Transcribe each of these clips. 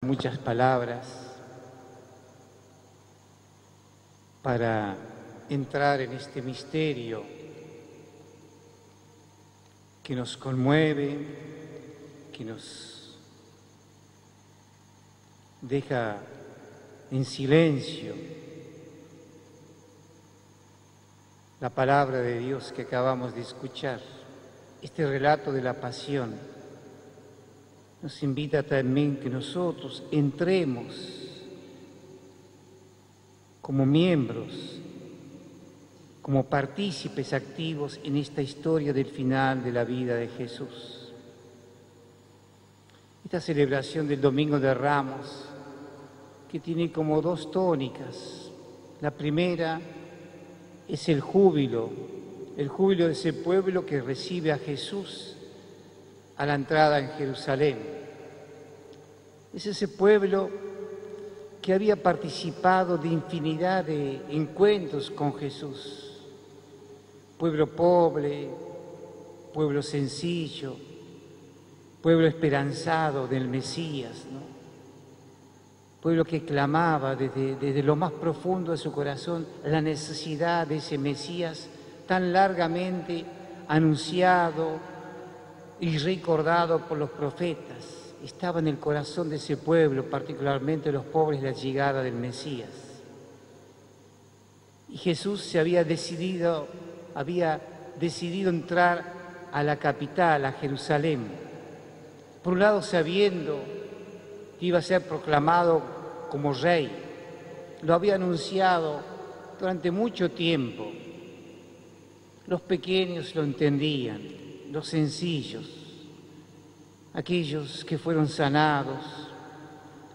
muchas palabras para entrar en este misterio que nos conmueve, que nos deja en silencio. La palabra de Dios que acabamos de escuchar, este relato de la pasión, nos invita también que nosotros entremos como miembros, como partícipes activos en esta historia del final de la vida de Jesús. Esta celebración del Domingo de Ramos, que tiene como dos tónicas. La primera es el júbilo de ese pueblo que recibe a Jesús a la entrada en Jerusalén. Es ese pueblo que había participado de infinidad de encuentros con Jesús. Pueblo pobre, pueblo sencillo, pueblo esperanzado del Mesías, ¿no? Pueblo que clamaba desde lo más profundo de su corazón la necesidad de ese Mesías tan largamente anunciado y recordado por los profetas. Estaba en el corazón de ese pueblo, particularmente los pobres, la llegada del Mesías. Y Jesús había decidido entrar a la capital, a Jerusalén. Por un lado, sabiendo que iba a ser proclamado como rey. Lo había anunciado durante mucho tiempo. Los pequeños lo entendían, los sencillos, aquellos que fueron sanados,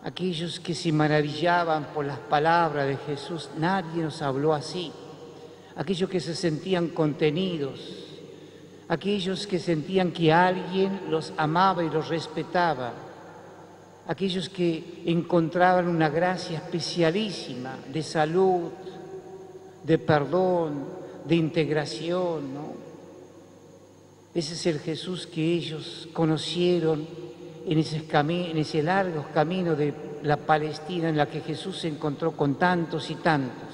aquellos que se maravillaban por las palabras de Jesús. Nadie nos habló así. Aquellos que se sentían contenidos, aquellos que sentían que alguien los amaba y los respetaba, aquellos que encontraban una gracia especialísima de salud, de perdón, de integración, ¿no? Ese es el Jesús que ellos conocieron en ese largo camino de la Palestina, en la que Jesús se encontró con tantos y tantos,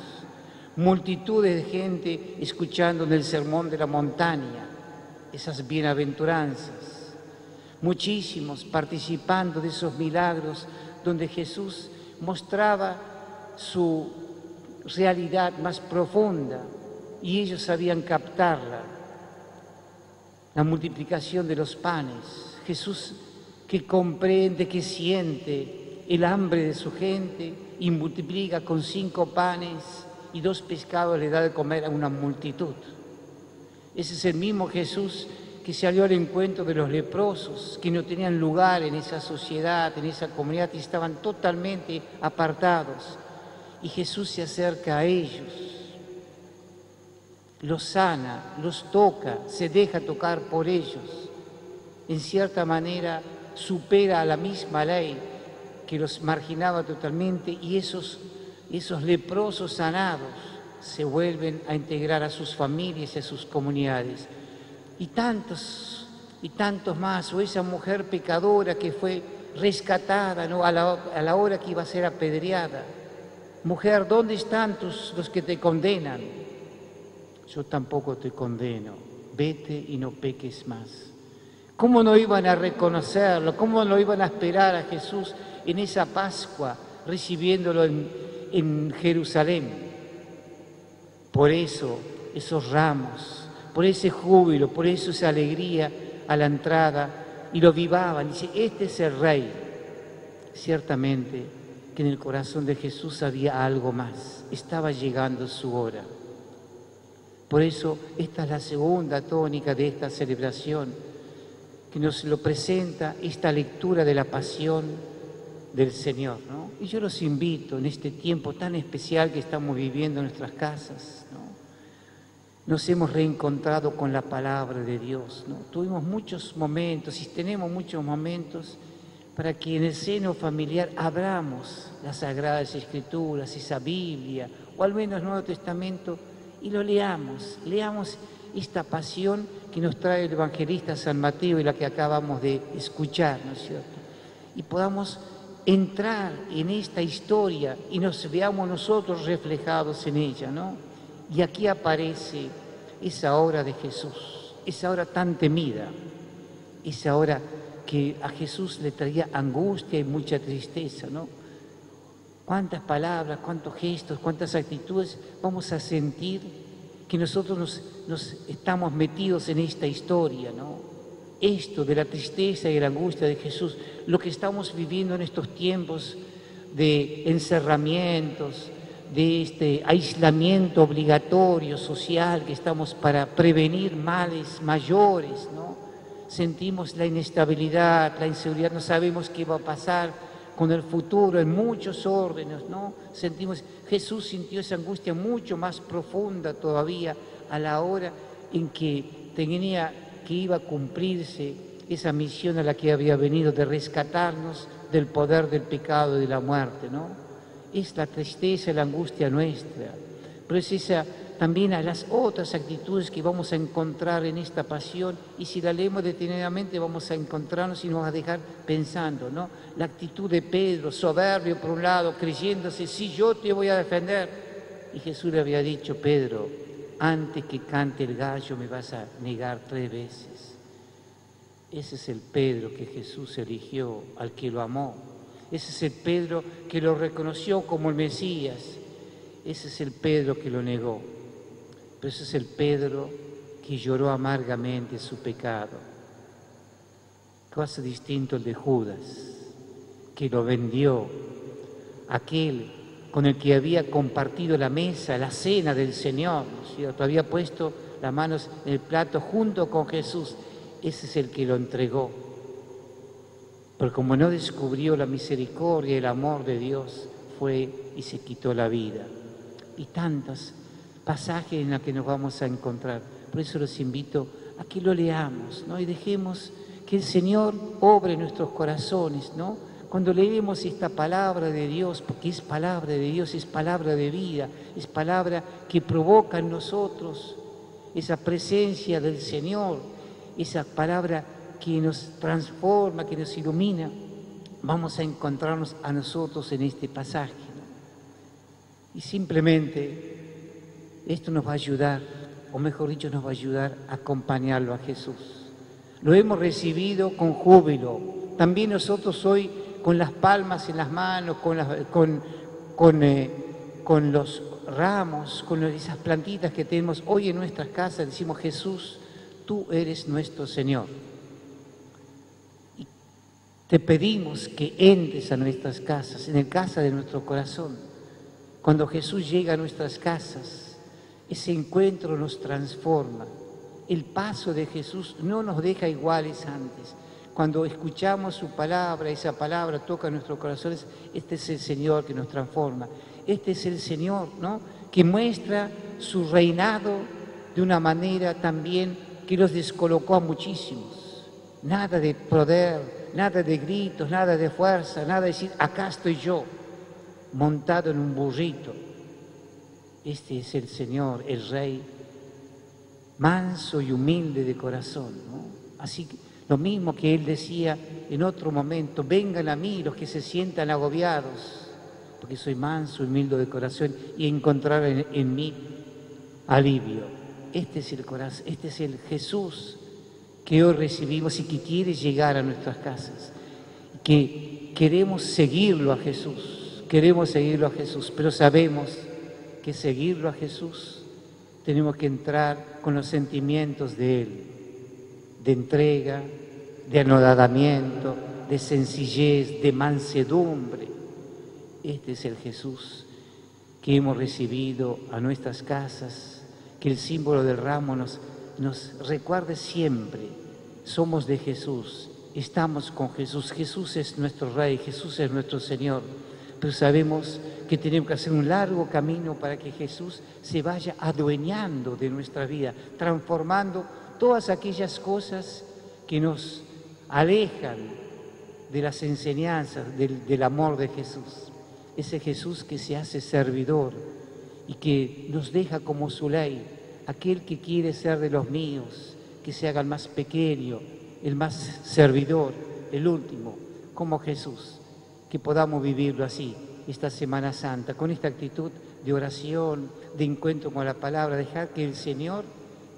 multitudes de gente escuchando en el Sermón de la Montaña esas bienaventuranzas, muchísimos participando de esos milagros donde Jesús mostraba su realidad más profunda y ellos sabían captarla. La multiplicación de los panes, Jesús que comprende, que siente el hambre de su gente y multiplica con 5 panes y 2 pescados, le da de comer a una multitud. Ese es el mismo Jesús que salió al encuentro de los leprosos, que no tenían lugar en esa sociedad, en esa comunidad, y estaban totalmente apartados. Y Jesús se acerca a ellos, los sana, los toca, se deja tocar por ellos. En cierta manera supera a la misma ley que los marginaba totalmente, y esos leprosos sanados se vuelven a integrar a sus familias y a sus comunidades. Y tantos más, o esa mujer pecadora que fue rescatada, ¿no?, a la hora que iba a ser apedreada. Mujer, ¿dónde están los que te condenan? Yo tampoco te condeno, vete y no peques más. ¿Cómo no iban a reconocerlo? ¿Cómo no iban a esperar a Jesús en esa Pascua, recibiéndolo en Jerusalén? Por eso, esos ramos, por ese júbilo, por eso esa alegría a la entrada, y lo vivaban. Dice, este es el Rey. Ciertamente que en el corazón de Jesús había algo más, estaba llegando su hora. Por eso, esta es la segunda tónica de esta celebración, que nos lo presenta esta lectura de la pasión del Señor, ¿no? Y yo los invito en este tiempo tan especial que estamos viviendo en nuestras casas, ¿no? Nos hemos reencontrado con la palabra de Dios, ¿no? Tuvimos muchos momentos y tenemos muchos momentos para que en el seno familiar abramos las Sagradas Escrituras, esa Biblia, o al menos el Nuevo Testamento, y lo leamos esta pasión que nos trae el evangelista San Mateo y la que acabamos de escuchar, ¿no es cierto? Y podamos entrar en esta historia y nos veamos nosotros reflejados en ella, ¿no? Y aquí aparece esa hora de Jesús, esa hora tan temida, esa hora que a Jesús le traía angustia y mucha tristeza, ¿no? Cuántas palabras, cuántos gestos, cuántas actitudes vamos a sentir que nosotros nos estamos metidos en esta historia, ¿no? Esto de la tristeza y la angustia de Jesús, lo que estamos viviendo en estos tiempos de encerramientos, de este aislamiento obligatorio social que estamos para prevenir males mayores, ¿no? Sentimos la inestabilidad, la inseguridad, no sabemos qué va a pasar con el futuro en muchos órdenes, ¿no? Jesús sintió esa angustia mucho más profunda todavía a la hora en que iba a cumplirse esa misión a la que había venido de rescatarnos del poder del pecado y de la muerte, ¿no? Es la tristeza y la angustia nuestra, pero es esa también a las otras actitudes que vamos a encontrar en esta pasión, y si la leemos detenidamente vamos a encontrarnos y nos va a dejar pensando, ¿no? La actitud de Pedro, soberbio por un lado, creyéndose, sí, yo te voy a defender, y Jesús le había dicho, Pedro, antes que cante el gallo me vas a negar 3 veces. Ese es el Pedro que Jesús eligió, al que lo amó. Ese es el Pedro que lo reconoció como el Mesías. Ese es el Pedro que lo negó. Pero ese es el Pedro que lloró amargamente su pecado. Cosa distinto el de Judas, que lo vendió, aquel con el que había compartido la mesa, la cena del Señor, ¿no es cierto? Había puesto las manos en el plato junto con Jesús. Ese es el que lo entregó. Pero como no descubrió la misericordia y el amor de Dios, fue y se quitó la vida. Y tantos pasajes en los que nos vamos a encontrar. Por eso los invito a que lo leamos, ¿no? Y dejemos que el Señor obre en nuestros corazones, ¿no? Cuando leemos esta palabra de Dios, porque es palabra de Dios, es palabra de vida, es palabra que provoca en nosotros esa presencia del Señor, esa palabra que nos transforma, que nos ilumina, vamos a encontrarnos a nosotros en este pasaje, ¿no? Y simplemente esto nos va a ayudar, o mejor dicho, nos va a ayudar a acompañarlo a Jesús. Lo hemos recibido con júbilo. También nosotros hoy, con las palmas en las manos, con los ramos, con esas plantitas que tenemos hoy en nuestras casas, decimos, Jesús, tú eres nuestro Señor. Y te pedimos que entres a nuestras casas, en el casa de nuestro corazón. Cuando Jesús llega a nuestras casas, ese encuentro nos transforma. El paso de Jesús no nos deja iguales antes. Cuando escuchamos su palabra, esa palabra toca nuestros corazones, este es el Señor que nos transforma. Este es el Señor, ¿no?, que muestra su reinado de una manera también que los descolocó a muchísimos. Nada de poder, nada de gritos, nada de fuerza, nada de decir, acá estoy yo, montado en un burrito. Este es el Señor, el Rey, manso y humilde de corazón, ¿no? Así que lo mismo que Él decía en otro momento, vengan a mí los que se sientan agobiados, porque soy manso y humilde de corazón, y encontrar en mí alivio. Este es el corazón, este es el Jesús que hoy recibimos y que quiere llegar a nuestras casas, que queremos seguirlo a Jesús, pero sabemos que seguirlo a Jesús tenemos que entrar con los sentimientos de Él, de entrega, de anodadamiento, de sencillez, de mansedumbre. Este es el Jesús que hemos recibido a nuestras casas, que el símbolo del ramo nos recuerde siempre. Somos de Jesús, estamos con Jesús, Jesús es nuestro Rey, Jesús es nuestro Señor, pero sabemos que tenemos que hacer un largo camino para que Jesús se vaya adueñando de nuestra vida, transformando todas aquellas cosas que nos alejan de las enseñanzas, del amor de Jesús. Ese Jesús que se hace servidor y que nos deja como su ley, aquel que quiere ser de los míos, que se haga el más pequeño, el más servidor, el último, como Jesús. que podamos vivirlo así, esta Semana Santa, con esta actitud de oración, de encuentro con la palabra, dejar que el Señor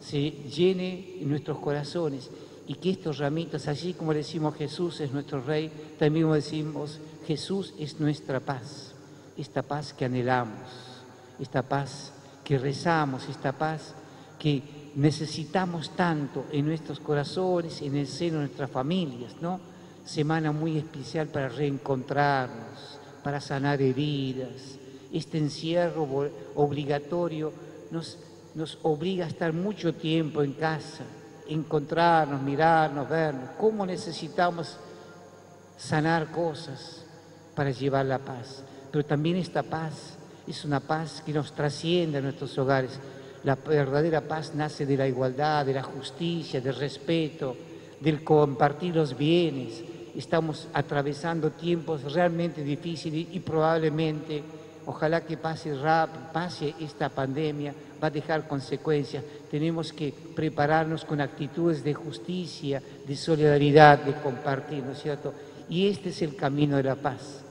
se llene en nuestros corazones y que estos ramitos, así como decimos Jesús es nuestro Rey, también decimos Jesús es nuestra paz, esta paz que anhelamos, esta paz que rezamos, esta paz que necesitamos tanto en nuestros corazones, en el seno de nuestras familias, ¿no? Semana muy especial para reencontrarnos, para sanar heridas. Este encierro obligatorio nos obliga a estar mucho tiempo en casa, encontrarnos, mirarnos, vernos. ¿Cómo necesitamos sanar cosas para llevar la paz? Pero también esta paz es una paz que nos trasciende a nuestros hogares. La verdadera paz nace de la igualdad, de la justicia, del respeto, del compartir los bienes. Estamos atravesando tiempos realmente difíciles y probablemente, ojalá que pase esta pandemia, va a dejar consecuencias. Tenemos que prepararnos con actitudes de justicia, de solidaridad, de compartir, ¿no es cierto? Y este es el camino de la paz.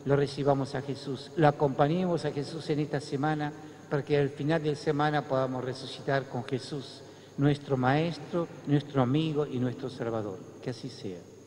Lo recibamos a Jesús, lo acompañemos a Jesús en esta semana para que al final de la semana podamos resucitar con Jesús, nuestro Maestro, nuestro amigo y nuestro Salvador. Que así sea.